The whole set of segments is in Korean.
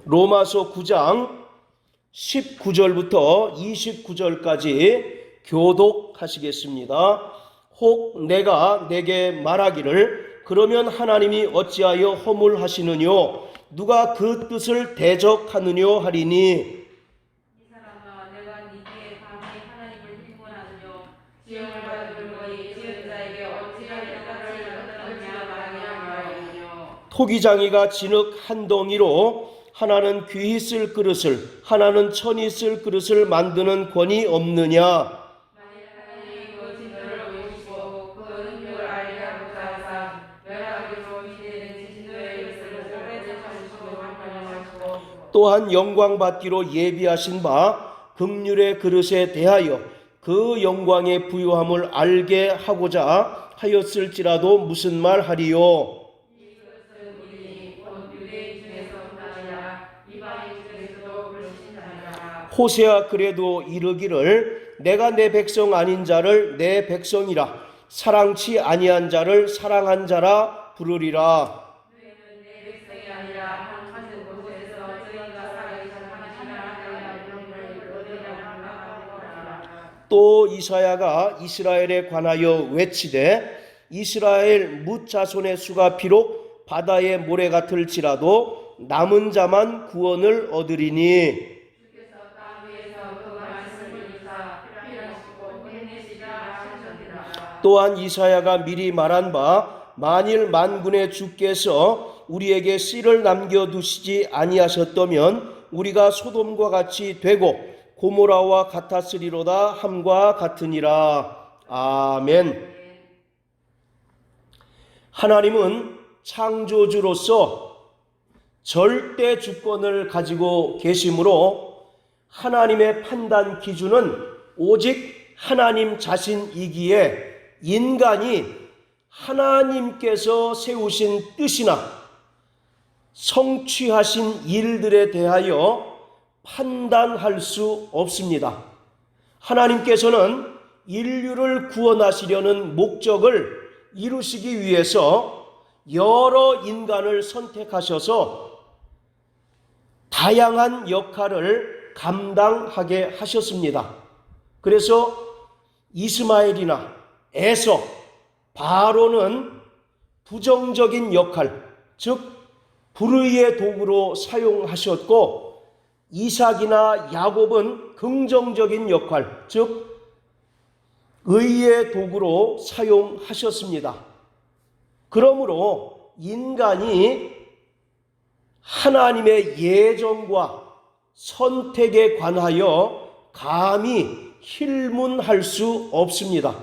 로마서 9장 19절부터 29절까지 교독하시겠습니다. 혹 내가 내게 말하기를 그러면 하나님이 어찌하여 허물하시느뇨 누가 그 뜻을 대적하느뇨 하리니 이 사람아 내가 네게 감히 하나님을 흉문하느뇨 지음을 받은 너희 지은 자에게 어찌하여 땅을 만들었느냐 말하느뇨 토기장이가 진흙 한 덩이로 하나는 귀히 쓸 그릇을 하나는 천히 쓸 그릇을 만드는 권이 없느냐. 만일 하나님이 그 진노를 보이시고 그 능력을 알게 하고자 하사 멸하기로 이르는 진노의 것을 오래 참으시고 완전하시고 또한 영광 받기로 예비하신 바 긍휼의 그릇에 대하여 그 영광의 부요함을 알게 하고자 하였을지라도 무슨 말 하리요. 이 그릇은 우리 곧 유대인 중에서뿐 아니라 이방인 중에서도 불신자니라. 호세아 그래도 이르기를 내가 내 백성 아닌 자를 내 백성이라 사랑치 아니한 자를 사랑한 자라 부르리라. 너희는 내 백성이 아니라 한 곳에서 저희가 살아계신 하나님의 하나님의 이름을 얻으리라. 또 이사야가 이스라엘에 관하여 외치되 이스라엘 뭇 자손의 수가 비록 바다의 모래 같을지라도 남은 자만 구원을 얻으리니 주께서 땅 위에서 그 말씀을 이사 필요하시고 힘내시자 하셨느니라. 또한 이사야가 미리 말한 바 만일 만군의 주께서 우리에게 씨를 남겨두시지 아니하셨다면 우리가 소돔과 같이 되고 고모라와 같았으리로다 함과 같으니라. 아멘. 하나님은 창조주로서 절대 주권을 가지고 계시므로 하나님의 판단 기준은 오직 하나님 자신이기에 인간이 하나님께서 세우신 뜻이나 성취하신 일들에 대하여 판단할 수 없습니다. 하나님께서는 인류를 구원하시려는 목적을 이루시기 위해서 여러 인간을 선택하셔서 다양한 역할을 감당하게 하셨습니다. 그래서 이스마엘이나 에서, 바로는 부정적인 역할, 즉 불의의 도구로 사용하셨고 이삭이나 야곱은 긍정적인 역할, 즉 의의 도구로 사용하셨습니다. 그러므로 인간이 하나님의 예정과 선택에 관하여 감히 힐문할 수 없습니다.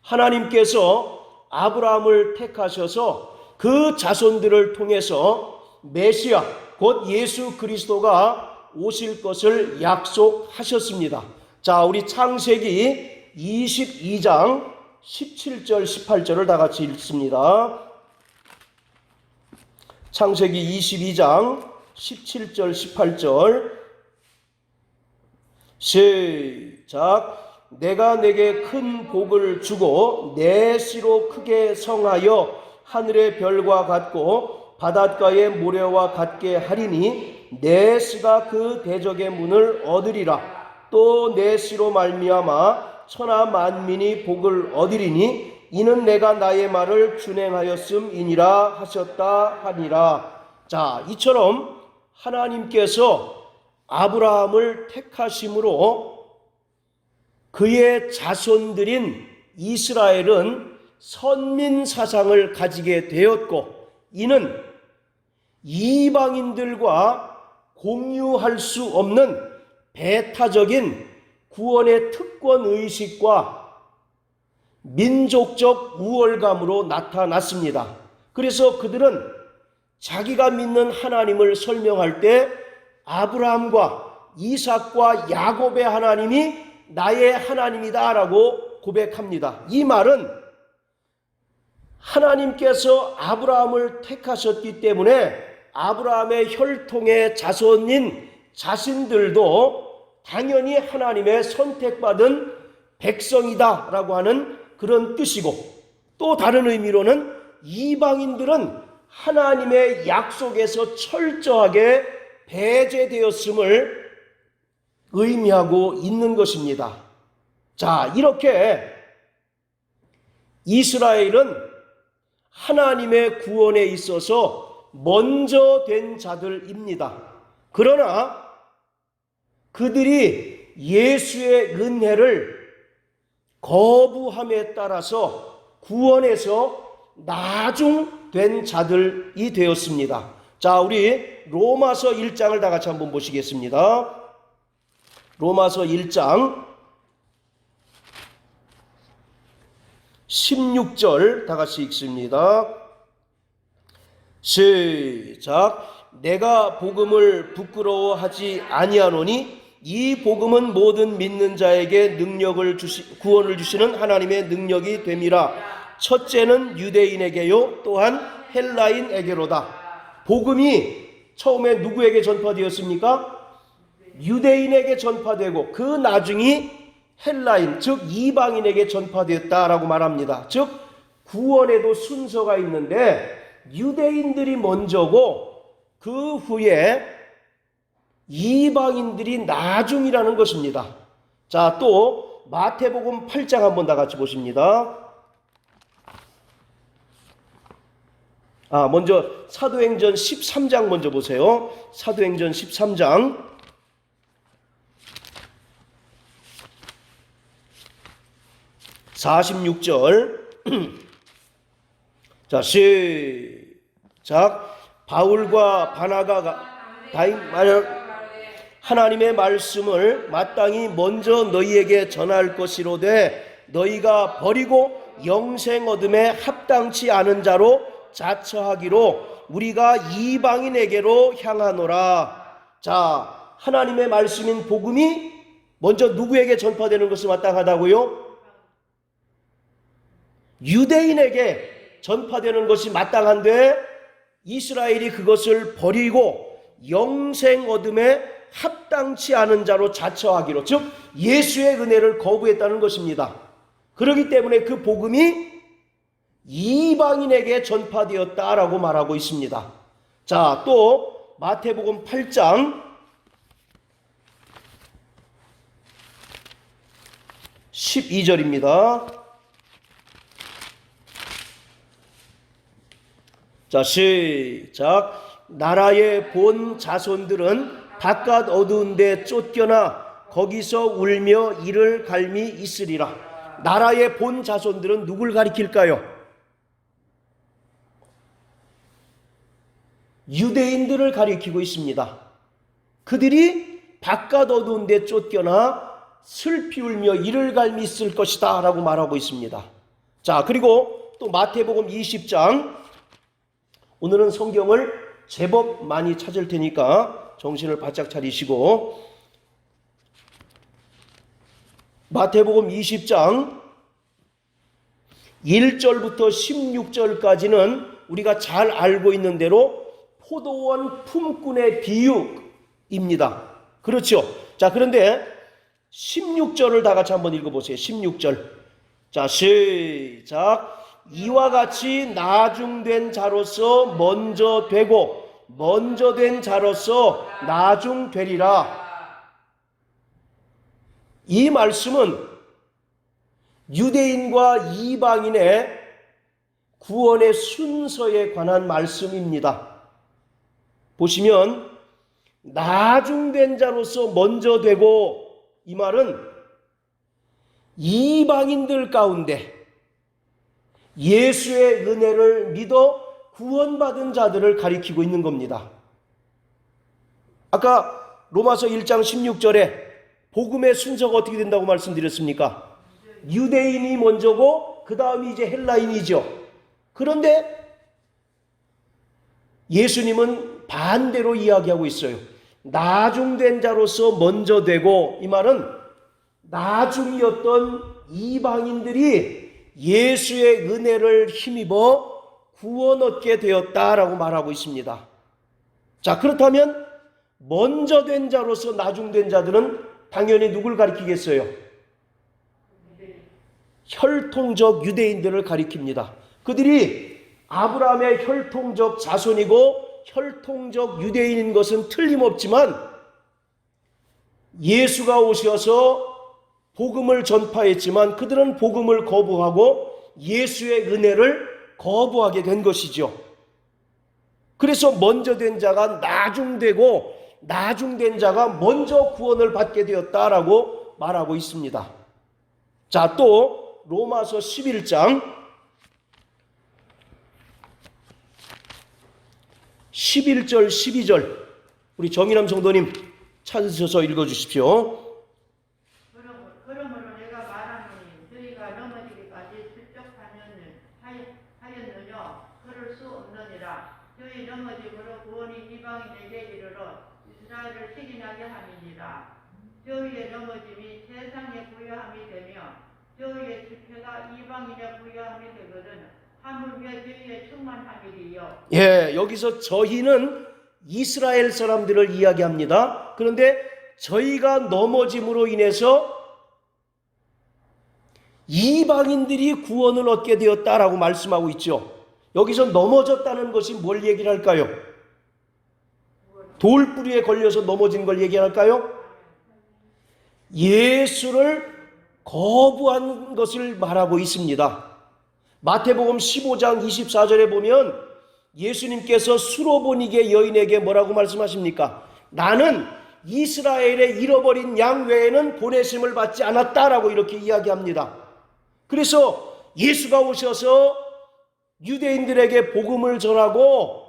하나님께서 아브라함을 택하셔서 그 자손들을 통해서 메시아 곧 예수 그리스도가 오실 것을 약속하셨습니다. 자, 우리 창세기 22장 17절 18절을 다 같이 읽습니다. 창세기 22장 17절 18절 시작. 내가 내게 큰 복을 주고 내 씨로 크게 성하여 하늘의 별과 같고 바닷가의 모래와 같게 하리니 내 씨가 그 대적의 문을 얻으리라. 또 내 씨로 말미암아 천하 만민이 복을 얻으리니 이는 내가 나의 말을 준행하였음이니라 하셨다 하니라. 자, 이처럼 하나님께서 아브라함을 택하심으로 그의 자손들인 이스라엘은 선민 사상을 가지게 되었고 이는 이방인들과 공유할 수 없는 배타적인 구원의 특권의식과 민족적 우월감으로 나타났습니다. 그래서 그들은 자기가 믿는 하나님을 설명할 때 아브라함과 이삭과 야곱의 하나님이 나의 하나님이다 라고 고백합니다. 이 말은 하나님께서 아브라함을 택하셨기 때문에 아브라함의 혈통의 자손인 자신들도 당연히 하나님의 선택받은 백성이다 라고 하는 그런 뜻이고, 또 다른 의미로는 이방인들은 하나님의 약속에서 철저하게 배제되었음을 의미하고 있는 것입니다. 자, 이렇게 이스라엘은 하나님의 구원에 있어서 먼저 된 자들입니다. 그러나 그들이 예수의 은혜를 거부함에 따라서 구원에서 나중된 자들이 되었습니다. 자, 우리 로마서 1장을 다 같이 한번 보시겠습니다. 로마서 1장 16절 다 같이 읽습니다. 시작. 내가 복음을 부끄러워하지 아니하노니 이 복음은 모든 믿는 자에게 구원을 주시는 하나님의 능력이 됨이라. 첫째는 유대인에게요 또한 헬라인에게로다. 복음이 처음에 누구에게 전파되었습니까? 유대인에게 전파되고 그 나중이 헬라인 즉 이방인에게 전파되었다라고 말합니다. 즉 구원에도 순서가 있는데 유대인들이 먼저고 그 후에 이방인들이 나중이라는 것입니다. 자, 또 마태복음 8장 한번 다 같이 보십니다. 먼저 사도행전 13장 먼저 보세요. 사도행전 13장 46절 자, 시작. 바울과 바나바가 하나님의 말씀을 마땅히 먼저 너희에게 전할 것이로되 너희가 버리고 영생 얻음에 합당치 않은 자로 자처하기로 우리가 이방인에게로 향하노라. 자, 하나님의 말씀인 복음이 먼저 누구에게 전파되는 것이 마땅하다고요? 유대인에게 전파되는 것이 마땅한데 이스라엘이 그것을 버리고 영생 얻음에 합당치 않은 자로 자처하기로, 즉 예수의 은혜를 거부했다는 것입니다. 그렇기 때문에 그 복음이 이방인에게 전파되었다라고 말하고 있습니다. 자, 또 마태복음 8장 12절입니다. 자, 시작. 나라의 본 자손들은 바깥 어두운 데 쫓겨나 거기서 울며 이를 갈미 있으리라. 나라의 본 자손들은 누굴 가리킬까요? 유대인들을 가리키고 있습니다. 그들이 바깥 어두운 데 쫓겨나 슬피 울며 이를 갈미 있을 것이다 라고 말하고 있습니다. 자, 그리고 또 마태복음 20장, 오늘은 성경을 제법 많이 찾을 테니까 정신을 바짝 차리시고, 마태복음 20장 1절부터 16절까지는 우리가 잘 알고 있는 대로 포도원 품꾼의 비유입니다. 그렇죠? 자, 그런데 16절을 다 같이 한번 읽어보세요. 16절. 자, 시작. 이와 같이 나중된 자로서 먼저 되고 먼저 된 자로서 나중되리라. 이 말씀은 유대인과 이방인의 구원의 순서에 관한 말씀입니다. 보시면 나중된 자로서 먼저 되고, 이 말은 이방인들 가운데 예수의 은혜를 믿어 구원받은 자들을 가리키고 있는 겁니다. 아까 로마서 1장 16절에 복음의 순서가 어떻게 된다고 말씀드렸습니까? 유대인이 먼저고 그 다음이 이제 헬라인이죠. 그런데 예수님은 반대로 이야기하고 있어요. 나중된 자로서 먼저 되고, 이 말은 나중이었던 이방인들이 예수의 은혜를 힘입어 구원 얻게 되었다라고 말하고 있습니다. 자, 그렇다면 먼저 된 자로서 나중된 자들은 당연히 누굴 가리키겠어요? 혈통적 유대인들을 가리킵니다. 그들이 아브라함의 혈통적 자손이고 혈통적 유대인인 것은 틀림없지만 예수가 오셔서 복음을 전파했지만 그들은 복음을 거부하고 예수의 은혜를 거부하게 된 것이죠. 그래서 먼저 된 자가 나중되고 나중된 자가 먼저 구원을 받게 되었다라고 말하고 있습니다. 자, 또 로마서 11장 11절 12절 우리 정인함 성도님 찾으셔서 읽어주십시오. 그러므로 내가 말하노니 너희가 넘어지기까지 출적하였느냐 그럴 수 없느니라. 저희 넘어짐으로 구원이 이방인에게 이르러 이스라엘을 시기나게 함이니라. 저희의 넘어짐이 세상의 부요함이 되며 저희의 집회가 이방인의 부요함이 되거든 하물며 저희의 충만함이리요. 예, 여기서 저희는 이스라엘 사람들을 이야기합니다. 그런데 저희가 넘어짐으로 인해서 이방인들이 구원을 얻게 되었다라고 말씀하고 있죠. 여기서 넘어졌다는 것이 뭘 얘기를 할까요? 돌뿌리에 걸려서 넘어진 걸 얘기할까요? 예수를 거부한 것을 말하고 있습니다. 마태복음 15장 24절에 보면 예수님께서 수로보니게 여인에게 뭐라고 말씀하십니까? 나는 이스라엘의 잃어버린 양 외에는 보내심을 받지 않았다라고 이렇게 이야기합니다. 그래서 예수가 오셔서 유대인들에게 복음을 전하고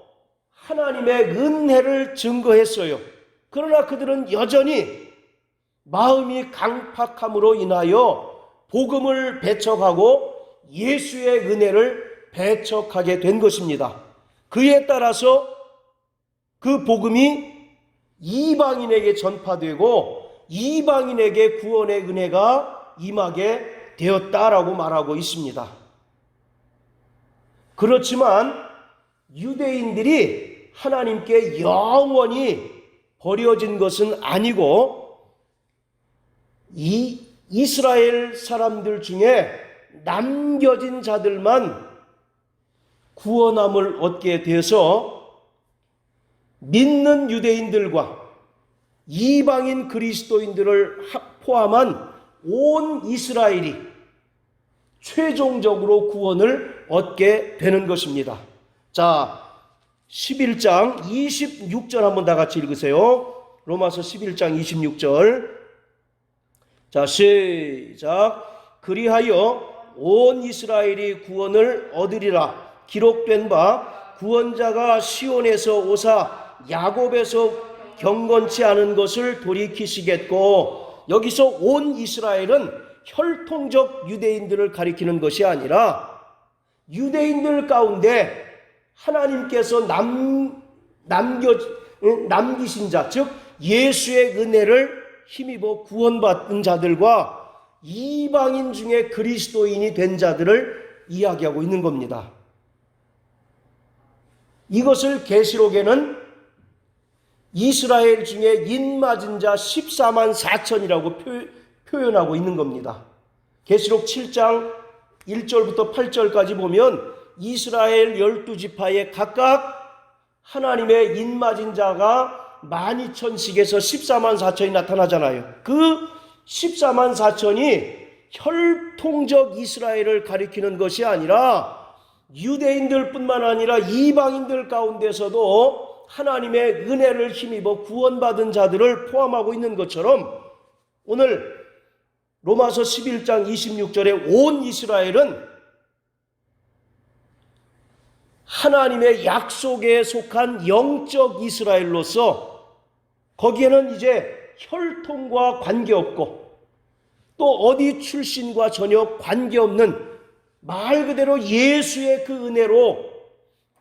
하나님의 은혜를 증거했어요. 그러나 그들은 여전히 마음이 강팍함으로 인하여 복음을 배척하고 예수의 은혜를 배척하게 된 것입니다. 그에 따라서 그 복음이 이방인에게 전파되고 이방인에게 구원의 은혜가 임하게 되었다라고 말하고 있습니다. 그렇지만 유대인들이 하나님께 영원히 버려진 것은 아니고 이 이스라엘 사람들 중에 남겨진 자들만 구원함을 얻게 돼서 믿는 유대인들과 이방인 그리스도인들을 포함한 온 이스라엘이 최종적으로 구원을 얻게 되는 것입니다. 자, 11장 26절 한번 다 같이 읽으세요. 로마서 11장 26절. 자, 시작. 그리하여 온 이스라엘이 구원을 얻으리라. 기록된 바 구원자가 시온에서 오사 야곱에서 경건치 않은 것을 돌이키시겠고, 여기서 온 이스라엘은 혈통적 유대인들을 가리키는 것이 아니라 유대인들 가운데 하나님께서 남기신 자, 즉 예수의 은혜를 힘입어 구원받은 자들과 이방인 중에 그리스도인이 된 자들을 이야기하고 있는 겁니다. 이것을 계시록에는 이스라엘 중에 인맞은 자 14만 4천이라고 표현하고 있는 겁니다. 계시록 7장 1절부터 8절까지 보면 이스라엘 12지파에 각각 하나님의 인맞은 자가 12,000씩에서 14만 4천이 나타나잖아요. 그 14만 4천이 혈통적 이스라엘을 가리키는 것이 아니라 유대인들뿐만 아니라 이방인들 가운데서도 하나님의 은혜를 힘입어 구원받은 자들을 포함하고 있는 것처럼 오늘 로마서 11장 26절에 온 이스라엘은 하나님의 약속에 속한 영적 이스라엘로서 거기에는 이제 혈통과 관계없고 또 어디 출신과 전혀 관계없는 말 그대로 예수의 그 은혜로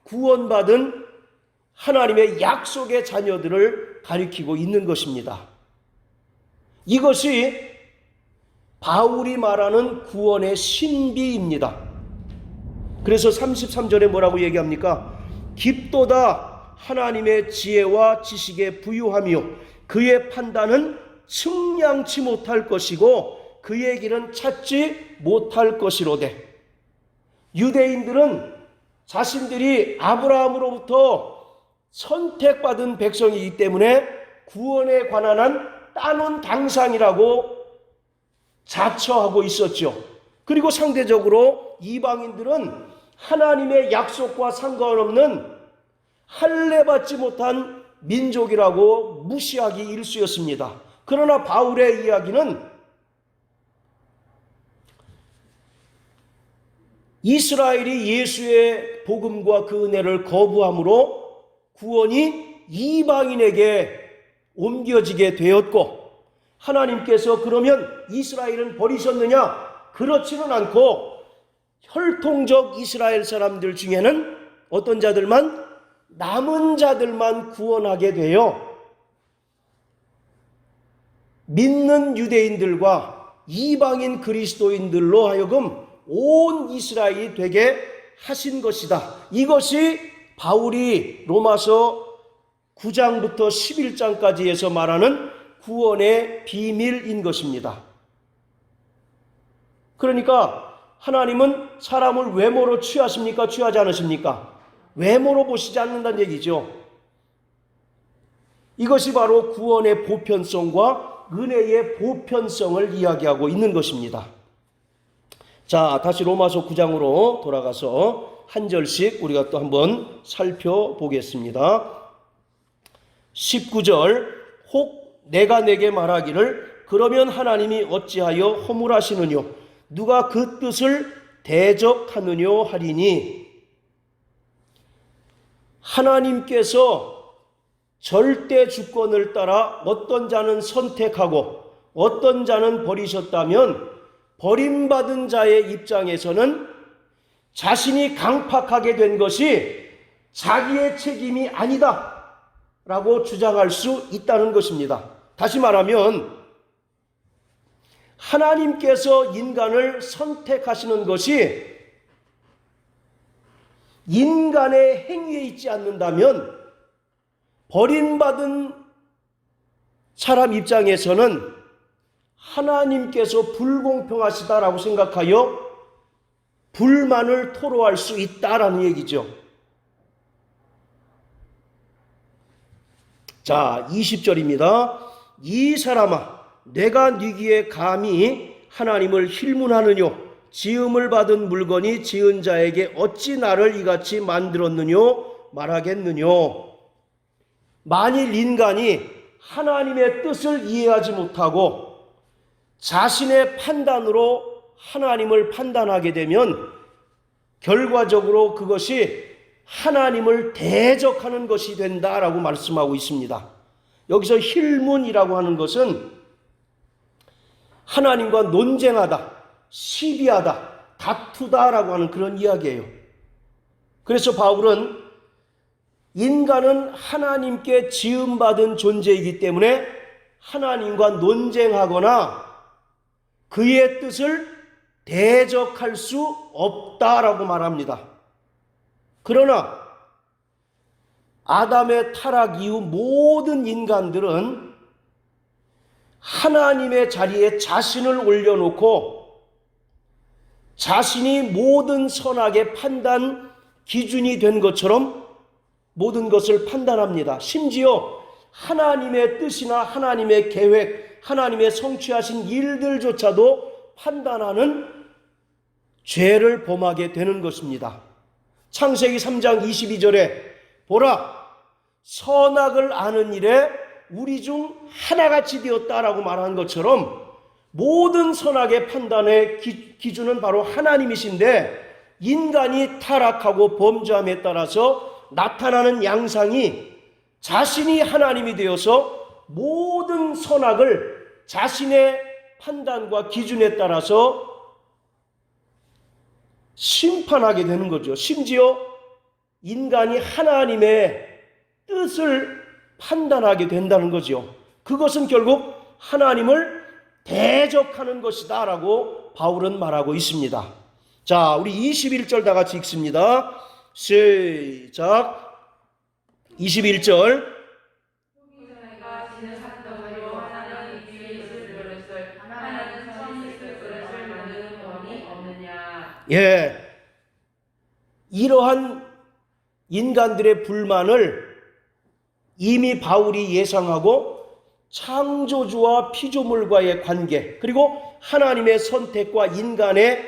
구원받은 하나님의 약속의 자녀들을 가리키고 있는 것입니다. 이것이 바울이 말하는 구원의 신비입니다. 그래서 33절에 뭐라고 얘기합니까? 깊도다 하나님의 지혜와 지식의 부유함이요 그의 판단은 측량치 못할 것이고 그의 길은 찾지 못할 것이로되. 유대인들은 자신들이 아브라함으로부터 선택받은 백성이기 때문에 구원에 관한 한 따놓은 당상이라고 자처하고 있었죠. 그리고 상대적으로 이방인들은 하나님의 약속과 상관없는 할례받지 못한 민족이라고 무시하기 일쑤였습니다. 그러나 바울의 이야기는 이스라엘이 예수의 복음과 그 은혜를 거부함으로 구원이 이방인에게 옮겨지게 되었고, 하나님께서 그러면 이스라엘은 버리셨느냐? 그렇지는 않고 혈통적 이스라엘 사람들 중에는 어떤 자들만, 남은 자들만 구원하게 되어 믿는 유대인들과 이방인 그리스도인들로 하여금 온 이스라엘이 되게 하신 것이다. 이것이 바울이 로마서 9장부터 11장까지 해서 말하는 구원의 비밀인 것입니다. 그러니까 하나님은 사람을 외모로 취하십니까? 취하지 않으십니까? 외모로 보시지 않는다는 얘기죠. 이것이 바로 구원의 보편성과 은혜의 보편성을 이야기하고 있는 것입니다. 자, 다시 로마서 9장으로 돌아가서 한 절씩 우리가 또 한번 살펴보겠습니다. 19절, 혹 내가 내게 말하기를 그러면 하나님이 어찌하여 허물하시느뇨? 누가 그 뜻을 대적하느뇨 하리니, 하나님께서 절대 주권을 따라 어떤 자는 선택하고 어떤 자는 버리셨다면 버림받은 자의 입장에서는 자신이 강팍하게 된 것이 자기의 책임이 아니다 라고 주장할 수 있다는 것입니다. 다시 말하면 하나님께서 인간을 선택하시는 것이 인간의 행위에 있지 않는다면 버림받은 사람 입장에서는 하나님께서 불공평하시다라고 생각하여 불만을 토로할 수 있다라는 얘기죠. 자, 20절입니다. 이 사람아, 내가 네 귀에 감히 하나님을 힐문하느뇨? 지음을 받은 물건이 지은 자에게 어찌 나를 이같이 만들었느뇨? 말하겠느뇨? 만일 인간이 하나님의 뜻을 이해하지 못하고 자신의 판단으로 하나님을 판단하게 되면 결과적으로 그것이 하나님을 대적하는 것이 된다라고 말씀하고 있습니다. 여기서 힐문이라고 하는 것은 하나님과 논쟁하다, 시비하다, 다투다라고 하는 그런 이야기예요. 그래서 바울은 인간은 하나님께 지음받은 존재이기 때문에 하나님과 논쟁하거나 그의 뜻을 대적할 수 없다라고 말합니다. 그러나 아담의 타락 이후 모든 인간들은 하나님의 자리에 자신을 올려놓고 자신이 모든 선악의 판단 기준이 된 것처럼 모든 것을 판단합니다. 심지어 하나님의 뜻이나 하나님의 계획, 하나님의 성취하신 일들조차도 판단하는 죄를 범하게 되는 것입니다. 창세기 3장 22절에 보라, 선악을 아는 일에 우리 중 하나같이 되었다라고 말한 것처럼 모든 선악의 판단의 기준은 바로 하나님이신데 인간이 타락하고 범죄함에 따라서 나타나는 양상이 자신이 하나님이 되어서 모든 선악을 자신의 판단과 기준에 따라서 심판하게 되는 거죠. 심지어 인간이 하나님의 뜻을 판단하게 된다는 거죠. 그것은 결국 하나님을 대적하는 것이다 라고 바울은 말하고 있습니다. 자, 우리 21절 다 같이 읽습니다. 시작. 21절. 예, 이러한 인간들의 불만을 이미 바울이 예상하고 창조주와 피조물과의 관계, 그리고 하나님의 선택과 인간의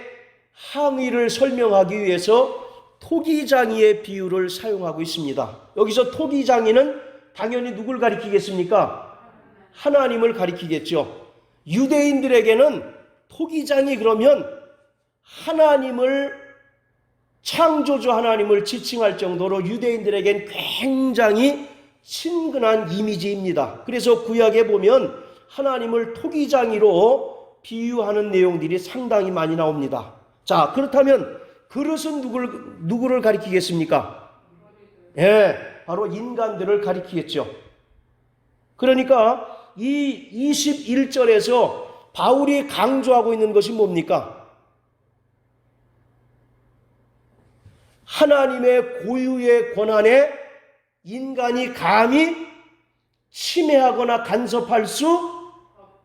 항의를 설명하기 위해서 토기장이의 비유를 사용하고 있습니다. 여기서 토기장이는 당연히 누굴 가리키겠습니까? 하나님을 가리키겠죠. 유대인들에게는 토기장이 그러면 하나님을, 창조주 하나님을 지칭할 정도로 유대인들에겐 굉장히 친근한 이미지입니다. 그래서 구약에 보면 하나님을 토기장이로 비유하는 내용들이 상당히 많이 나옵니다. 자, 그렇다면 그릇은 누구를 가리키겠습니까? 예, 바로 인간들을 가리키겠죠. 그러니까 이 21절에서 바울이 강조하고 있는 것이 뭡니까? 하나님의 고유의 권한에 인간이 감히 침해하거나 간섭할 수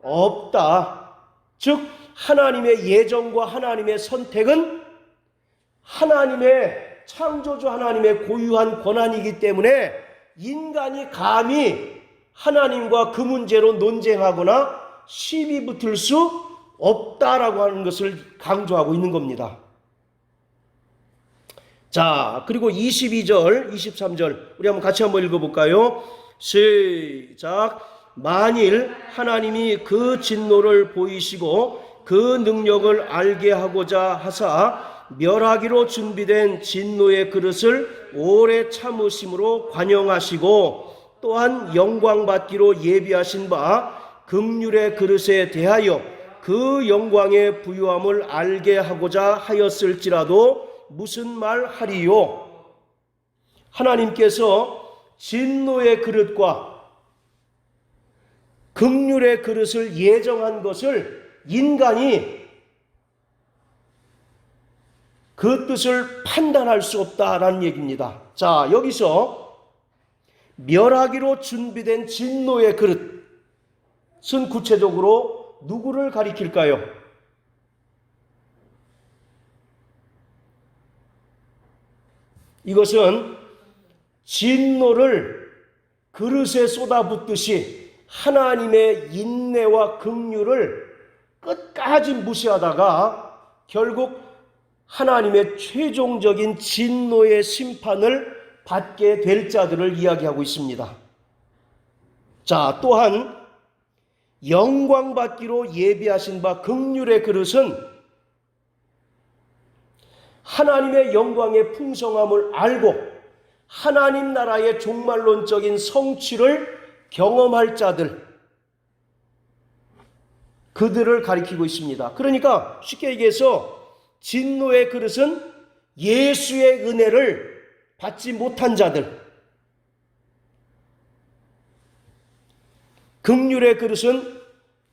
없다. 즉 하나님의 예정과 하나님의 선택은 하나님의, 창조주 하나님의 고유한 권한이기 때문에 인간이 감히 하나님과 그 문제로 논쟁하거나 시비 붙을 수 없다라고 하는 것을 강조하고 있는 겁니다. 자, 그리고 22절, 23절 우리 같이 한번 읽어볼까요? 시작. 만일 하나님이 그 진노를 보이시고 그 능력을 알게 하고자 하사 멸하기로 준비된 진노의 그릇을 오래 참으심으로 관용하시고 또한 영광받기로 예비하신 바 긍휼의 그릇에 대하여 그 영광의 부유함을 알게 하고자 하였을지라도 무슨 말 하리요? 하나님께서 진노의 그릇과 긍휼의 그릇을 예정한 것을 인간이 그 뜻을 판단할 수 없다라는 얘기입니다. 자, 여기서 멸하기로 준비된 진노의 그릇은 구체적으로 누구를 가리킬까요? 이것은 진노를 그릇에 쏟아붓듯이 하나님의 인내와 긍휼을 끝까지 무시하다가 결국 하나님의 최종적인 진노의 심판을 받게 될 자들을 이야기하고 있습니다. 자, 또한 영광받기로 예비하신 바 긍휼의 그릇은 하나님의 영광의 풍성함을 알고 하나님 나라의 종말론적인 성취를 경험할 자들, 그들을 가리키고 있습니다. 그러니까 쉽게 얘기해서 진노의 그릇은 예수의 은혜를 받지 못한 자들, 긍휼의 그릇은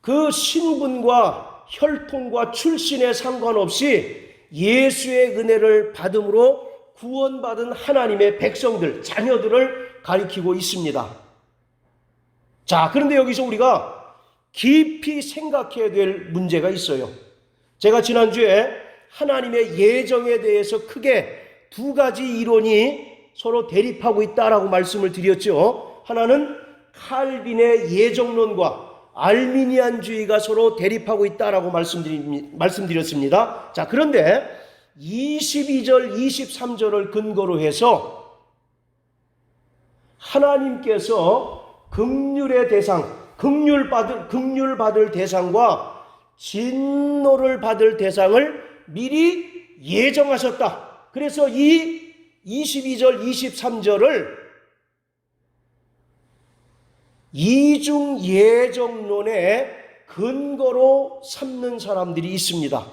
그 신분과 혈통과 출신에 상관없이 예수의 은혜를 받음으로 구원받은 하나님의 백성들, 자녀들을 가리키고 있습니다. 자, 그런데 여기서 우리가 깊이 생각해야 될 문제가 있어요. 제가 지난주에 하나님의 예정에 대해서 크게 두 가지 이론이 서로 대립하고 있다라고 말씀을 드렸죠. 하나는 칼빈의 예정론과 알미니안주의가 서로 대립하고 있다라고 말씀드렸습니다. 자, 그런데 22절, 23절을 근거로 해서 하나님께서 긍휼의 대상, 긍휼 받을 대상과 진노를 받을 대상을 미리 예정하셨다. 그래서 이 22절, 23절을 이중 예정론의 근거로 삼는 사람들이 있습니다.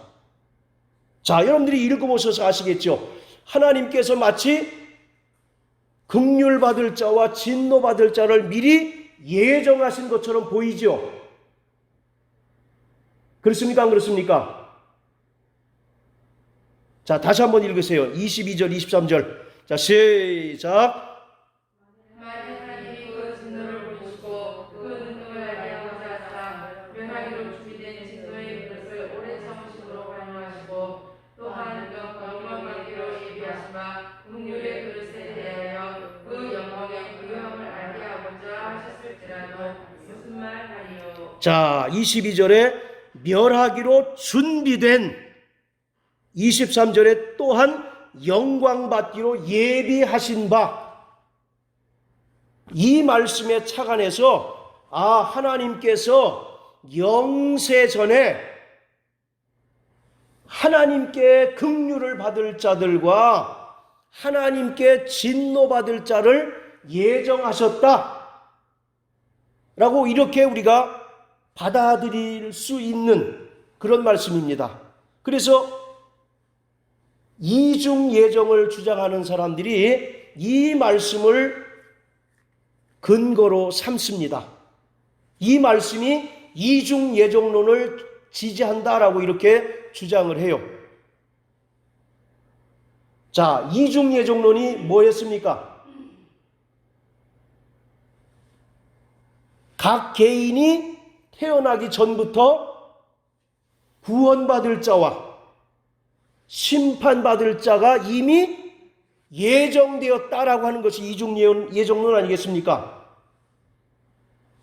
자, 여러분들이 읽어보셔서 아시겠죠? 하나님께서 마치 긍휼 받을 자와 진노 받을 자를 미리 예정하신 것처럼 보이죠? 그렇습니까? 안 그렇습니까? 자, 다시 한번 읽으세요. 22절, 23절. 자, 시작. 자, 22절에 멸하기로 준비된, 23절에 또한 영광받기로 예비하신 바, 이 말씀에 착안해서 하나님께서 영세 전에 하나님께 긍휼을 받을 자들과 하나님께 진노받을 자를 예정하셨다 라고 이렇게 우리가 받아들일 수 있는 그런 말씀입니다. 그래서 이중 예정을 주장하는 사람들이 이 말씀을 근거로 삼습니다. 이 말씀이 이중 예정론을 지지한다라고 이렇게 주장을 해요. 자, 이중 예정론이 뭐였습니까? 각 개인이 태어나기 전부터 구원받을 자와 심판받을 자가 이미 예정되었다라고 하는 것이 이중 예정론 아니겠습니까?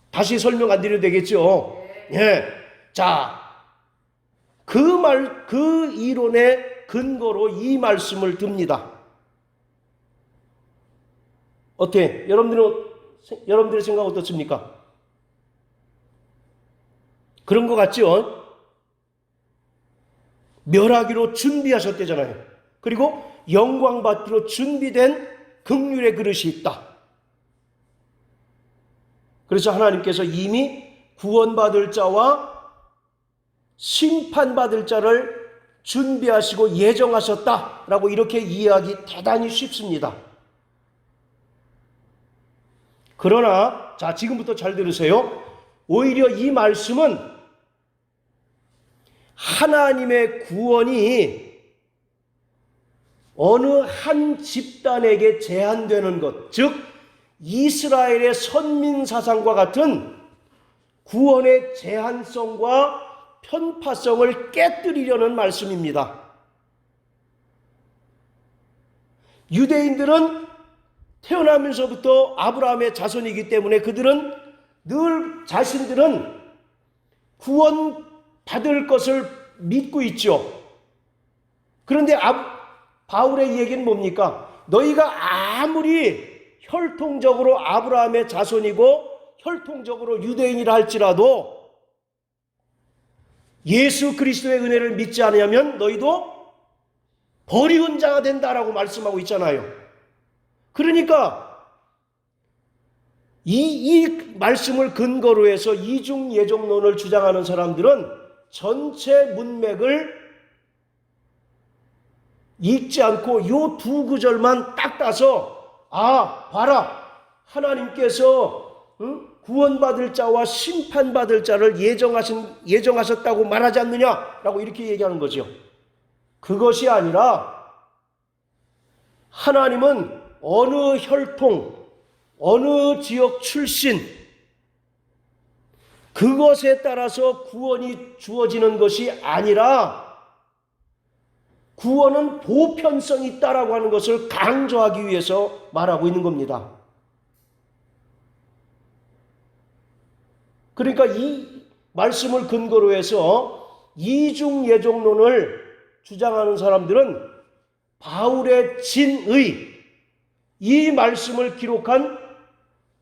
다시 설명 안 드려도 되겠죠? 예. 자, 그 이론의 근거로 이 말씀을 듭니다. 어때? 여러분들의 생각 어떻습니까? 그런 것 같죠? 멸하기로 준비하셨대잖아요. 그리고 영광받기로 준비된 긍휼의 그릇이 있다. 그래서 하나님께서 이미 구원받을 자와 심판받을 자를 준비하시고 예정하셨다라고 이렇게 이해하기 대단히 쉽습니다. 그러나 자, 지금부터 잘 들으세요. 오히려 이 말씀은 하나님의 구원이 어느 한 집단에게 제한되는 것, 즉 이스라엘의 선민 사상과 같은 구원의 제한성과 편파성을 깨뜨리려는 말씀입니다. 유대인들은 태어나면서부터 아브라함의 자손이기 때문에 그들은 늘 자신들은 구원받을 것을 믿고 있죠. 그런데 바울의 얘기는 뭡니까? 너희가 아무리 혈통적으로 아브라함의 자손이고 혈통적으로 유대인이라 할지라도 예수 그리스도의 은혜를 믿지 않으면 너희도 버리운 자가 된다라고 말씀하고 있잖아요. 그러니까 이 말씀을 근거로 해서 이중 예정론을 주장하는 사람들은 전체 문맥을 읽지 않고 요 두 구절만 딱 따서 봐라, 하나님께서 구원받을 자와 심판받을 자를 예정하셨다고 말하지 않느냐라고 이렇게 얘기하는 거죠. 그것이 아니라 하나님은 어느 혈통, 어느 지역 출신, 그것에 따라서 구원이 주어지는 것이 아니라 구원은 보편성이 있다라고 하는 것을 강조하기 위해서 말하고 있는 겁니다. 그러니까 이 말씀을 근거로 해서 이중 예정론을 주장하는 사람들은 바울의 진의, 이 말씀을 기록한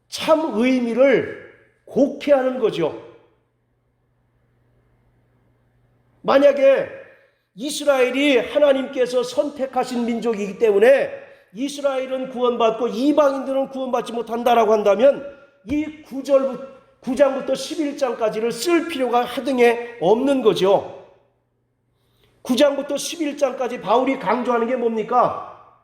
참 의미를 곡해하는 거죠. 만약에 이스라엘이 하나님께서 선택하신 민족이기 때문에 이스라엘은 구원받고 이방인들은 구원받지 못한다라고 한다면 이 9장부터 11장까지를 쓸 필요가 하등에 없는 거죠. 9장부터 11장까지 바울이 강조하는 게 뭡니까?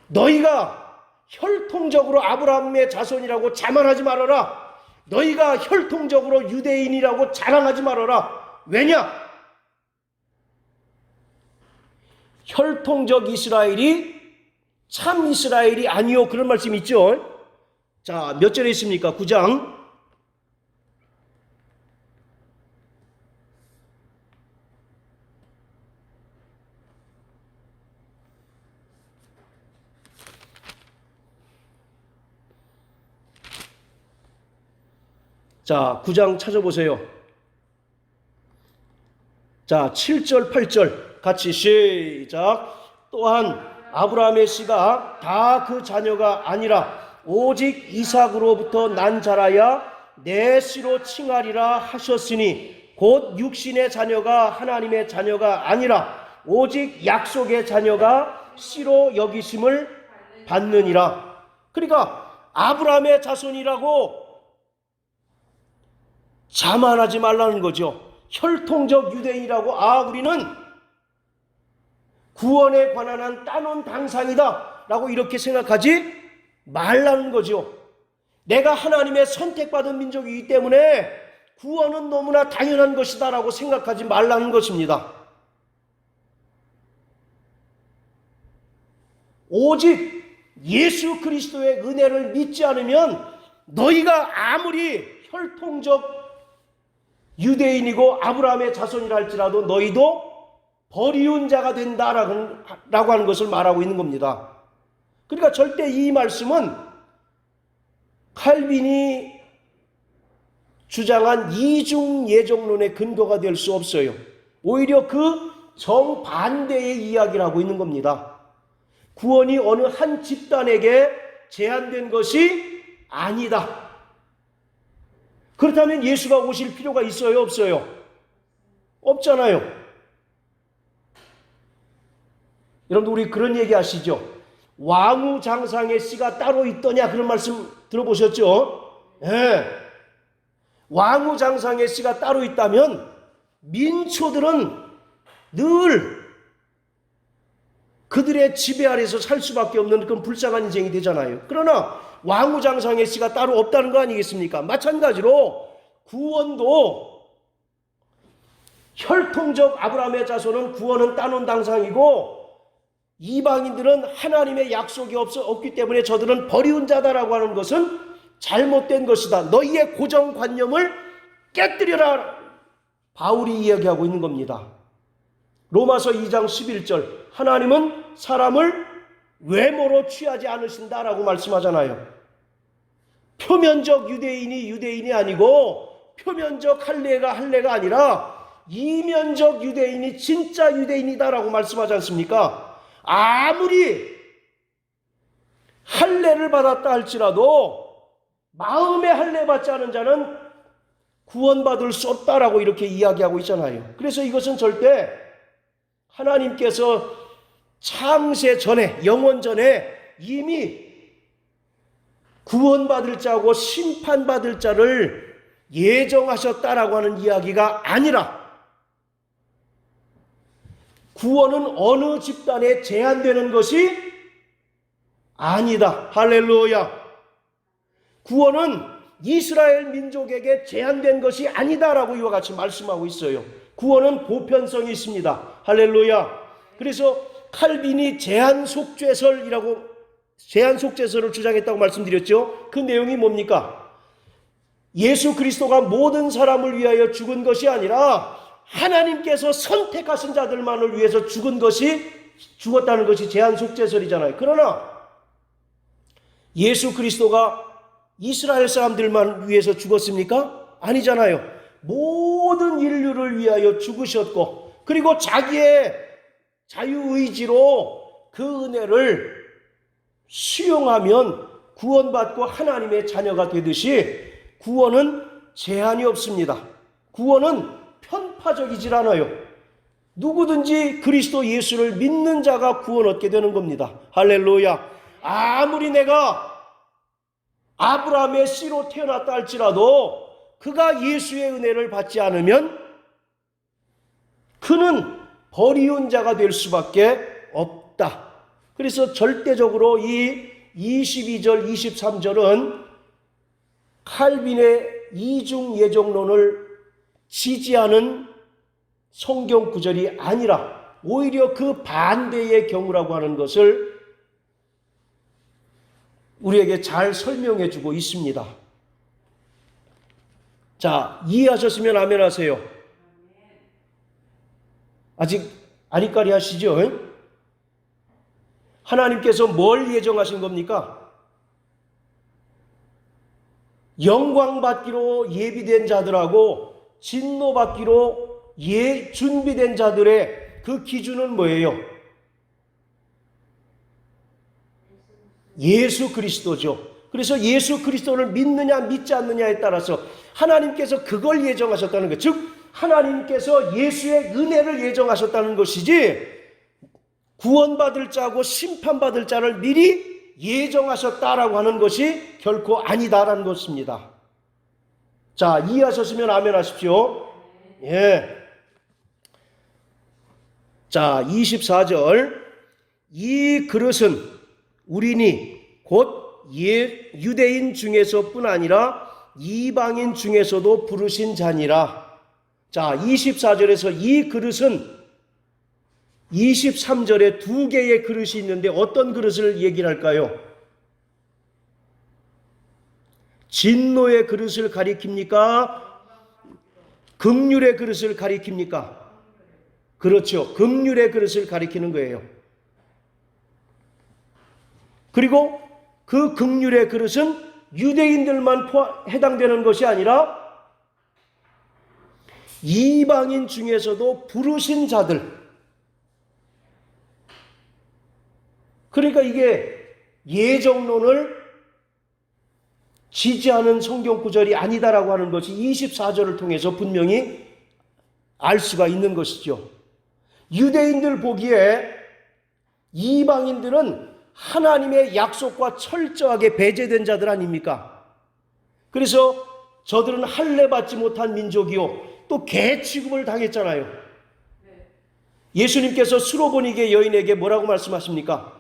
너희가 혈통적으로 아브라함의 자손이라고 자만하지 말아라. 너희가 혈통적으로 유대인이라고 자랑하지 말아라. 왜냐? 혈통적 이스라엘이 참 이스라엘이 아니요, 그런 말씀이 있죠. 자, 몇 절에 있습니까? 9장 자, 9장 찾아보세요. 자, 7절, 8절 같이 시작. 또한 아브라함의 씨가 다 그 자녀가 아니라 오직 이삭으로부터 난 자라야 내 씨로 칭하리라 하셨으니 곧 육신의 자녀가 하나님의 자녀가 아니라 오직 약속의 자녀가 씨로 여기심을 받느니라. 그러니까 아브라함의 자손이라고 자만하지 말라는 거죠. 혈통적 유대인이라고 우리는 구원에 관한 한 따놓은 당상이다 라고 이렇게 생각하지 말라는 거죠. 내가 하나님의 선택받은 민족이기 때문에 구원은 너무나 당연한 것이다 라고 생각하지 말라는 것입니다. 오직 예수 그리스도의 은혜를 믿지 않으면 너희가 아무리 혈통적 유대인이고 아브라함의 자손이라 할지라도 너희도 버리운 자가 된다라고 하는 것을 말하고 있는 겁니다. 그러니까 절대 이 말씀은 칼빈이 주장한 이중 예정론의 근거가 될 수 없어요. 오히려 그 정반대의 이야기를 하고 있는 겁니다. 구원이 어느 한 집단에게 제한된 것이 아니다. 그렇다면 예수가 오실 필요가 있어요, 없어요? 없잖아요. 여러분들 우리 그런 얘기 아시죠? 왕우장상의 씨가 따로 있더냐 그런 말씀 들어보셨죠? 네. 왕우장상의 씨가 따로 있다면 민초들은 늘 그들의 지배 아래서 살 수밖에 없는 그런 불쌍한 인생이 되잖아요. 그러나 왕우장상의 씨가 따로 없다는 거 아니겠습니까? 마찬가지로 구원도 혈통적 아브라함의 자손은 구원은 따놓은 당상이고 이방인들은 하나님의 약속이 없기 때문에 저들은 버리운 자다라고 하는 것은 잘못된 것이다. 너희의 고정관념을 깨뜨려라. 바울이 이야기하고 있는 겁니다. 로마서 2장 11절 하나님은 사람을 외모로 취하지 않으신다라고 말씀하잖아요. 표면적 유대인이 아니고 표면적 할례가 아니라 이면적 유대인이 진짜 유대인이다라고 말씀하지 않습니까? 아무리 할례를 받았다 할지라도 마음의 할례 받지 않은 자는 구원받을 수 없다라고 이렇게 이야기하고 있잖아요. 그래서 이것은 절대 하나님께서 창세 전에 영원 전에 이미 구원받을 자고 심판받을 자를 예정하셨다라고 하는 이야기가 아니라 구원은 어느 집단에 제한되는 것이 아니다. 할렐루야. 구원은 이스라엘 민족에게 제한된 것이 아니다라고 이와 같이 말씀하고 있어요. 구원은 보편성이 있습니다. 할렐루야. 그래서 칼빈이 제한 속죄설을 주장했다고 말씀드렸죠. 그 내용이 뭡니까? 예수 그리스도가 모든 사람을 위하여 죽은 것이 아니라 하나님께서 선택하신 자들만을 위해서 죽었다는 것이 제한 속죄설이잖아요. 그러나 예수 그리스도가 이스라엘 사람들만 위해서 죽었습니까? 아니잖아요. 모든 인류를 위하여 죽으셨고 그리고 자기의 자유의지로 그 은혜를 수용하면 구원받고 하나님의 자녀가 되듯이 구원은 제한이 없습니다. 구원은 편파적이질 않아요. 누구든지 그리스도 예수를 믿는 자가 구원 얻게 되는 겁니다. 할렐루야. 아무리 내가 아브라함의 씨로 태어났다 할지라도 그가 예수의 은혜를 받지 않으면 그는 버리운 자가 될 수밖에 없다. 그래서 절대적으로 이 22절, 23절은 칼빈의 이중 예정론을 지지하는 성경 구절이 아니라 오히려 그 반대의 경우라고 하는 것을 우리에게 잘 설명해 주고 있습니다. 자, 이해하셨으면 아멘 하세요. 아직 아니까리 하시죠? 하나님께서 뭘 예정하신 겁니까? 영광 받기로 예비된 자들하고 진노 받기로 준비된 자들의 그 기준은 뭐예요? 예수 그리스도죠. 그래서 예수 그리스도를 믿느냐 믿지 않느냐에 따라서 하나님께서 그걸 예정하셨다는 것, 즉 하나님께서 예수의 은혜를 예정하셨다는 것이지 구원받을 자고 심판받을 자를 미리 예정하셨다라고 하는 것이 결코 아니다라는 것입니다. 자, 이해하셨으면 아멘 하십시오. 예. 자, 24절. 이 그릇은 우리니 곧 유대인 중에서뿐 아니라 이방인 중에서도 부르신 자니라. 자, 24절에서 이 그릇은 23절에 두 개의 그릇이 있는데 어떤 그릇을 얘기를 할까요? 진노의 그릇을 가리킵니까? 긍휼의 그릇을 가리킵니까? 그렇죠. 긍휼의 그릇을 가리키는 거예요. 그리고 그 긍휼의 그릇은 유대인들만 해당되는 것이 아니라 이방인 중에서도 부르신 자들, 그러니까 이게 예정론을 지지하는 성경 구절이 아니다라고 하는 것이 24절을 통해서 분명히 알 수가 있는 것이죠. 유대인들 보기에 이방인들은 하나님의 약속과 철저하게 배제된 자들 아닙니까? 그래서 저들은 할례 받지 못한 민족이요, 또 개 취급을 당했잖아요. 예수님께서 수로보니게 여인에게 뭐라고 말씀하십니까?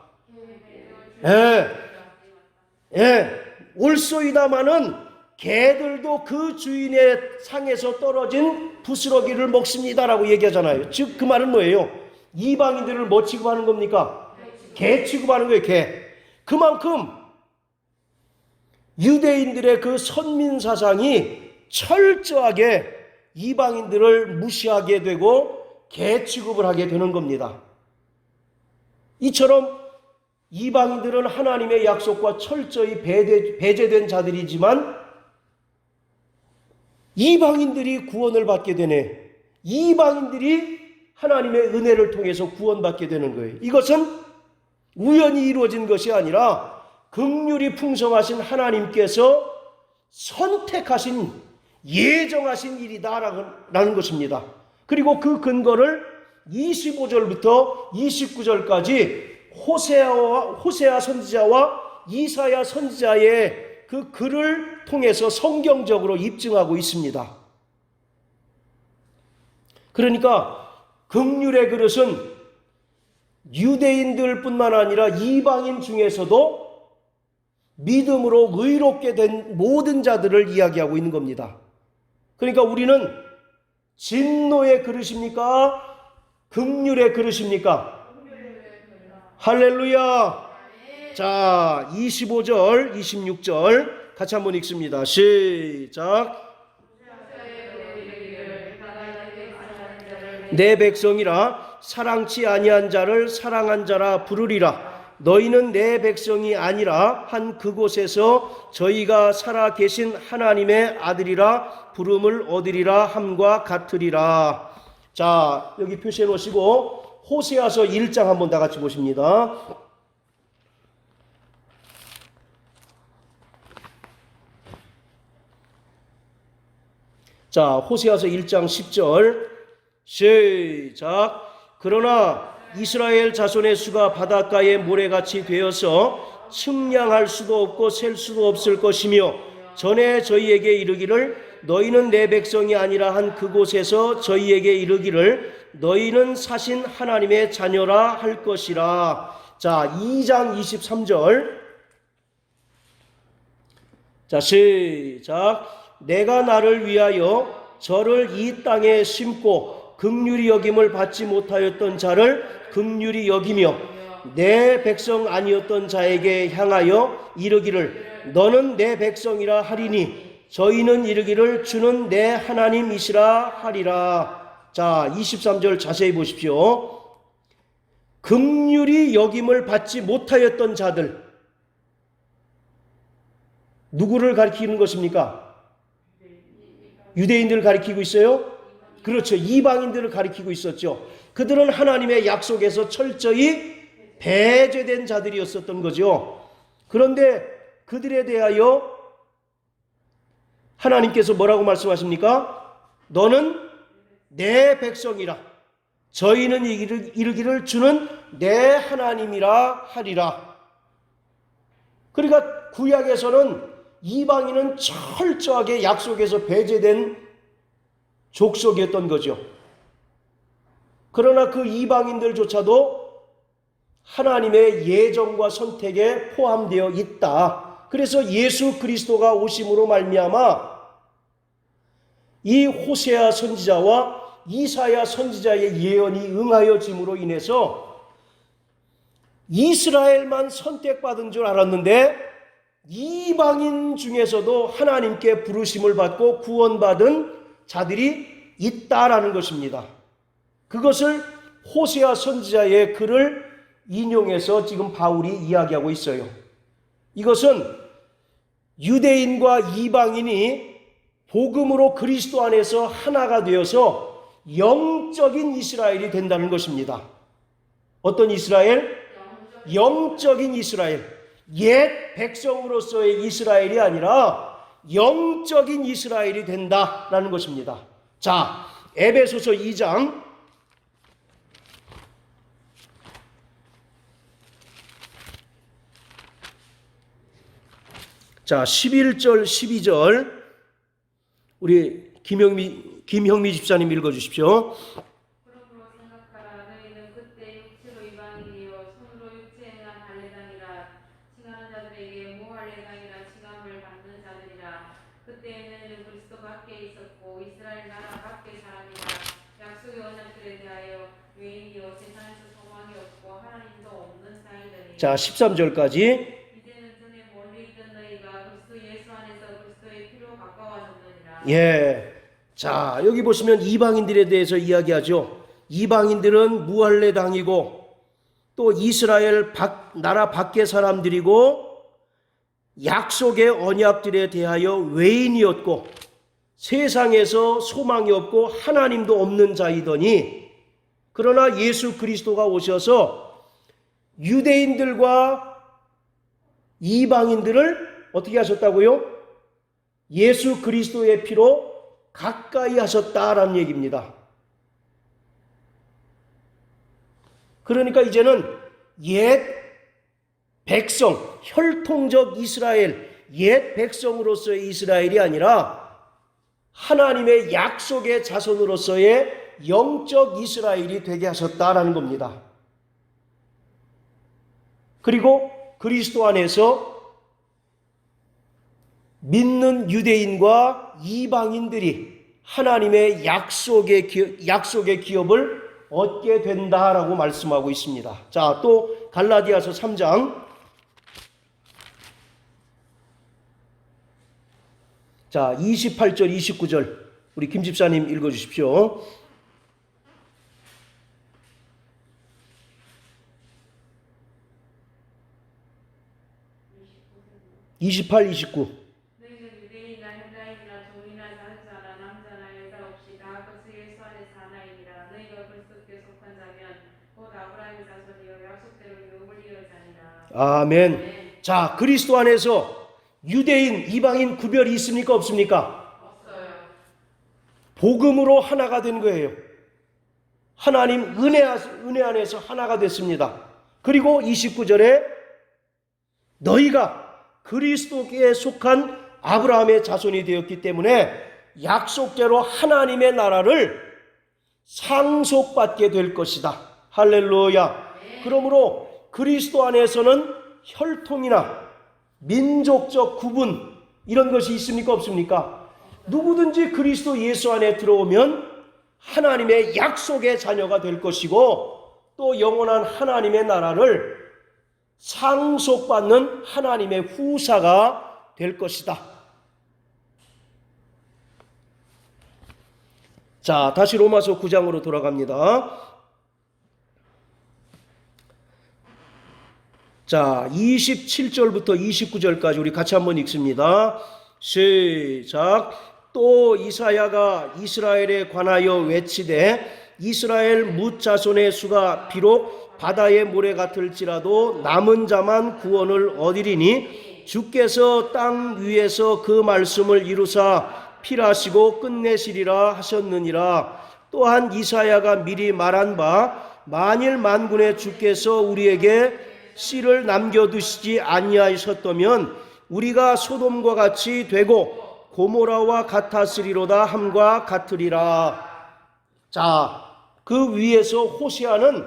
올소이다마는 개들도 그 주인의 상에서 떨어진 부스러기를 먹습니다라고 얘기하잖아요. 즉 그 말은 뭐예요? 이방인들을 뭐 취급하는 겁니까? 개 취급하는 거예요. 개. 그만큼 유대인들의 그 선민 사상이 철저하게 이방인들을 무시하게 되고 개 취급을 하게 되는 겁니다. 이처럼 이방인들은 하나님의 약속과 철저히 배제된 자들이지만 이방인들이 구원을 받게 되네. 이방인들이 하나님의 은혜를 통해서 구원받게 되는 거예요. 이것은 우연히 이루어진 것이 아니라 긍휼이 풍성하신 하나님께서 선택하신 예정하신 일이다라는 것입니다. 그리고 그 근거를 25절부터 29절까지 호세아 선지자와 이사야 선지자의 그 글을 통해서 성경적으로 입증하고 있습니다. 그러니까 긍휼의 그릇은 유대인들뿐만 아니라 이방인 중에서도 믿음으로 의롭게 된 모든 자들을 이야기하고 있는 겁니다. 그러니까 우리는 진노의 그릇입니까? 긍휼의 그릇입니까? 할렐루야. 자, 25절, 26절 같이 한번 읽습니다. 시작. 내 백성이라 사랑치 아니한 자를 사랑한 자라 부르리라. 너희는 내 백성이 아니라 한 그곳에서 저희가 살아 계신 하나님의 아들이라 부름을 얻으리라 함과 같으리라. 자, 여기 표시해 놓으시고 호세아서 1장 한번 다 같이 보십니다. 자, 호세아서 1장 10절 시작. 그러나 이스라엘 자손의 수가 바닷가의 모래같이 되어서 측량할 수도 없고 셀 수도 없을 것이며 전에 저희에게 이르기를 너희는 내 백성이 아니라 한 그곳에서 저희에게 이르기를 너희는 사신 하나님의 자녀라 할 것이라. 자, 2장 23절 자, 시작. 내가 나를 위하여 저를 이 땅에 심고 긍휼히 여김을 받지 못하였던 자를 긍휼히 여기며 내 백성 아니었던 자에게 향하여 이르기를 너는 내 백성이라 하리니 저희는 이르기를 주는 내 하나님이시라 하리라. 자, 23절 자세히 보십시오. 긍휼히 여김을 받지 못하였던 자들, 누구를 가리키는 것입니까? 유대인들을 가리키고 있어요? 그렇죠. 이방인들을 가리키고 있었죠. 그들은 하나님의 약속에서 철저히 배제된 자들이었었던 거죠. 그런데 그들에 대하여 하나님께서 뭐라고 말씀하십니까? 너는 내 백성이라. 저희는 이르기를 주는 내 하나님이라 하리라. 그러니까 구약에서는 이방인은 철저하게 약속에서 배제된 족속이었던 거죠. 그러나 그 이방인들조차도 하나님의 예정과 선택에 포함되어 있다. 그래서 예수 그리스도가 오심으로 말미암아 이 호세아 선지자와 이사야 선지자의 예언이 응하여짐으로 인해서 이스라엘만 선택받은 줄 알았는데 이방인 중에서도 하나님께 부르심을 받고 구원받은 자들이 있다라는 것입니다. 그것을 호세아 선지자의 글을 인용해서 지금 바울이 이야기하고 있어요. 이것은 유대인과 이방인이 복음으로 그리스도 안에서 하나가 되어서 영적인 이스라엘이 된다는 것입니다. 어떤 이스라엘? 영적인 이스라엘. 옛 백성으로서의 이스라엘이 아니라 영적인 이스라엘이 된다라는 것입니다. 자, 에베소서 2장 자 11절 12절 우리 김형미 집사님 읽어주십시오. 그러므로 생각하라. 너희는 그때 육체로 이방인이요 손으로 육체에 행한 할례당이라 칭하는 자들에게 무할례당이라 칭함을 받는 자들이라. 그때에는 너희는 그리스도 밖에 있었고 이스라엘 나라 밖에 사람이라. 약속의 언약들에 대하여 외인이요 세상에서 소망이 없고 하나님도 없는 자이더니. 자 13절까지 예. 자, 여기 보시면 이방인들에 대해서 이야기하죠. 이방인들은 무할례당이고 또 이스라엘 나라 밖의 사람들이고 약속의 언약들에 대하여 외인이었고 세상에서 소망이 없고 하나님도 없는 자이더니 그러나 예수 그리스도가 오셔서 유대인들과 이방인들을 어떻게 하셨다고요? 예수 그리스도의 피로 가까이 하셨다라는 얘기입니다. 그러니까 이제는 옛 백성, 혈통적 이스라엘, 옛 백성으로서의 이스라엘이 아니라 하나님의 약속의 자손으로서의 영적 이스라엘이 되게 하셨다라는 겁니다. 그리고 그리스도 안에서 믿는 유대인과 이방인들이 하나님의 약속의 기업을 얻게 된다라고 말씀하고 있습니다. 자, 또 갈라디아서 3장 자 28절 29절 우리 김 집사님 읽어주십시오. 28, 29 너희는 유대인이나 헬라인이나 종이나 자유자나 남자나 여자 없이 다 그리스도 예수 안에서 하나이니라. 너희가 그리스도께 속한 자면 곧 아브라함의 자손이요 약속대로 유업을 이을 자니라. 아멘. 자, 그리스도 안에서 유대인, 이방인 구별이 있습니까? 없습니까? 없어요. 복음으로 하나가 된 거예요. 하나님 은혜 안에서 하나가 됐습니다. 그리고 29절에 너희가 그리스도께 속한 아브라함의 자손이 되었기 때문에 약속대로 하나님의 나라를 상속받게 될 것이다. 할렐루야. 그러므로 그리스도 안에서는 혈통이나 민족적 구분 이런 것이 있습니까? 없습니까? 누구든지 그리스도 예수 안에 들어오면 하나님의 약속의 자녀가 될 것이고 또 영원한 하나님의 나라를 상속받는 하나님의 후사가 될 것이다. 자, 다시 로마서 9장으로 돌아갑니다. 자, 27절부터 29절까지 우리 같이 한번 읽습니다. 시작. 또 이사야가 이스라엘에 관하여 외치되 이스라엘 뭇 자손의 수가 비록 바다의 모래 같을지라도 남은 자만 구원을 얻으리니 주께서 땅 위에서 그 말씀을 이루사 필하시고 끝내시리라 하셨느니라. 또한 이사야가 미리 말한 바 만일 만군의 주께서 우리에게 씨를 남겨두시지 아니하셨다면 우리가 소돔과 같이 되고 고모라와 같았으리로다 함과 같으리라. 자, 그 위에서 호세아는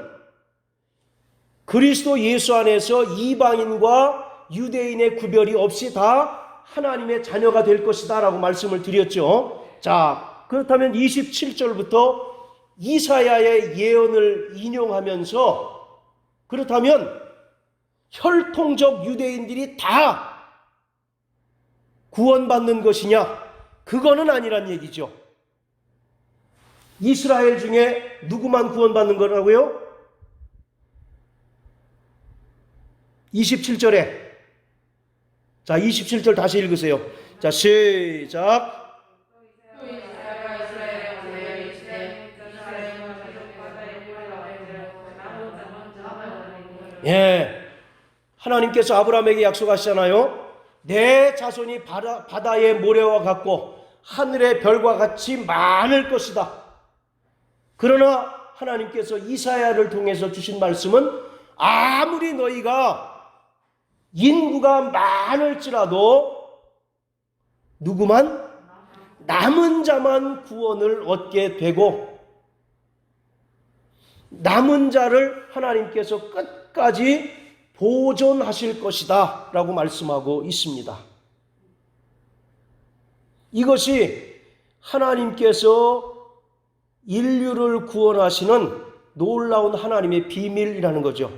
그리스도 예수 안에서 이방인과 유대인의 구별이 없이 다 하나님의 자녀가 될 것이다 라고 말씀을 드렸죠. 자, 그렇다면 27절부터 이사야의 예언을 인용하면서 그렇다면 혈통적 유대인들이 다 구원받는 것이냐? 그거는 아니란 얘기죠. 이스라엘 중에 누구만 구원받는 거라고요? 27절에 자, 27절 다시 읽으세요. 자, 시작. 예, 하나님께서 아브라함에게 약속하시잖아요. 내 자손이 바다의 모래와 같고 하늘의 별과 같이 많을 것이다. 그러나 하나님께서 이사야를 통해서 주신 말씀은 아무리 너희가 인구가 많을지라도 누구만? 남은 자만 구원을 얻게 되고 남은 자를 하나님께서 끝까지 보존하실 것이다 라고 말씀하고 있습니다. 이것이 하나님께서 인류를 구원하시는 놀라운 하나님의 비밀이라는 거죠.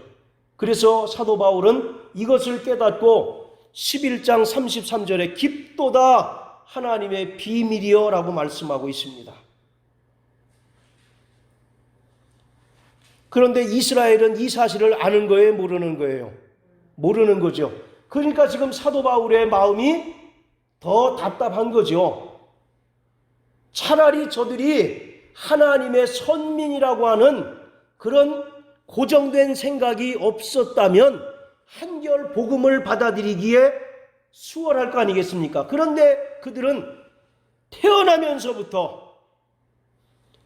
그래서 사도 바울은 이것을 깨닫고 11장 33절에 깊도다 하나님의 비밀이여 라고 말씀하고 있습니다. 그런데 이스라엘은 이 사실을 아는 거예요? 모르는 거예요? 모르는 거죠. 그러니까 지금 사도 바울의 마음이 더 답답한 거죠. 차라리 저들이 하나님의 선민이라고 하는 그런 고정된 생각이 없었다면 한결 복음을 받아들이기에 수월할 거 아니겠습니까? 그런데 그들은 태어나면서부터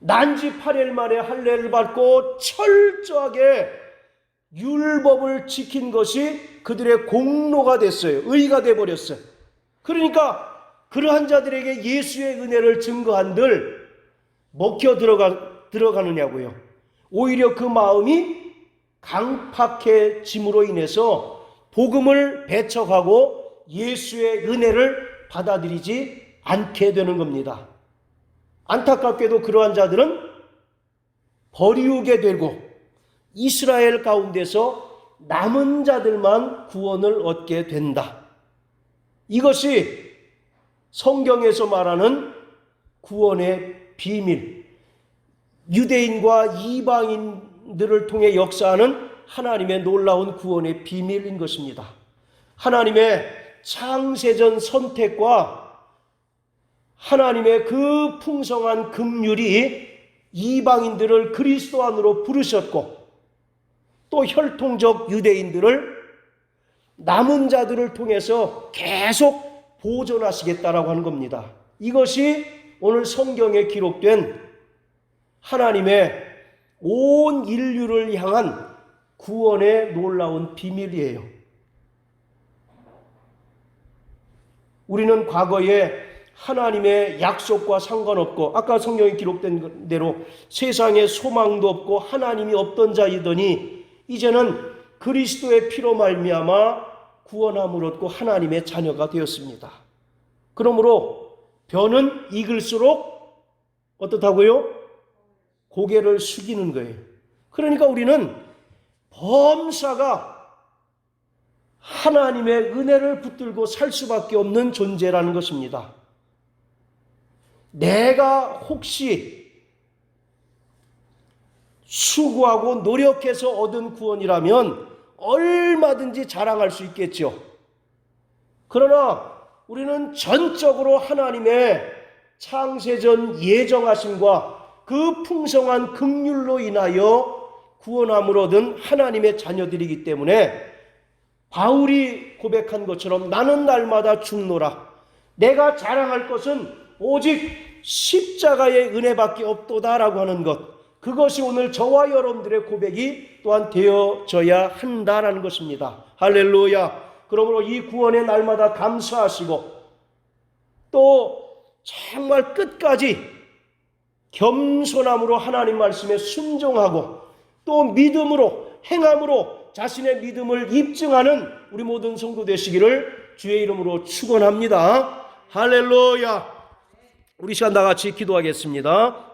난지 8일 만에 할례를 받고 철저하게 율법을 지킨 것이 그들의 공로가 됐어요. 의가 돼버렸어요. 그러니까 그러한 자들에게 예수의 은혜를 증거한들 먹혀 들어가느냐고요. 오히려 그 마음이 강팍해짐으로 인해서 복음을 배척하고 예수의 은혜를 받아들이지 않게 되는 겁니다. 안타깝게도 그러한 자들은 버리우게 되고 이스라엘 가운데서 남은 자들만 구원을 얻게 된다. 이것이 성경에서 말하는 구원의 비밀, 유대인과 이방인들을 통해 역사하는 하나님의 놀라운 구원의 비밀인 것입니다. 하나님의 창세전 선택과 하나님의 그 풍성한 긍휼이 이방인들을 그리스도 안으로 부르셨고 또 혈통적 유대인들을 남은 자들을 통해서 계속 보존하시겠다라고 하는 겁니다. 이것이 오늘 성경에 기록된 하나님의 온 인류를 향한 구원의 놀라운 비밀이에요. 우리는 과거에 하나님의 약속과 상관없고 아까 성경에 기록된 대로 세상에 소망도 없고 하나님이 없던 자이더니 이제는 그리스도의 피로 말미암아 구원함을 얻고 하나님의 자녀가 되었습니다. 그러므로 벼는 익을수록 어떻다고요? 고개를 숙이는 거예요. 그러니까 우리는 범사가 하나님의 은혜를 붙들고 살 수밖에 없는 존재라는 것입니다. 내가 혹시 수고하고 노력해서 얻은 구원이라면 얼마든지 자랑할 수 있겠죠. 그러나 우리는 전적으로 하나님의 창세전 예정하심과 그 풍성한 긍휼로 인하여 구원함을 얻은 하나님의 자녀들이기 때문에 바울이 고백한 것처럼 나는 날마다 죽노라. 내가 자랑할 것은 오직 십자가의 은혜밖에 없도다라고 하는 것. 그것이 오늘 저와 여러분들의 고백이 또한 되어져야 한다라는 것입니다. 할렐루야. 그러므로 이 구원의 날마다 감사하시고 또 정말 끝까지 겸손함으로 하나님 말씀에 순종하고 또 믿음으로 행함으로 자신의 믿음을 입증하는 우리 모든 성도 되시기를 주의 이름으로 축원합니다. 할렐루야. 우리 시간 다 같이 기도하겠습니다.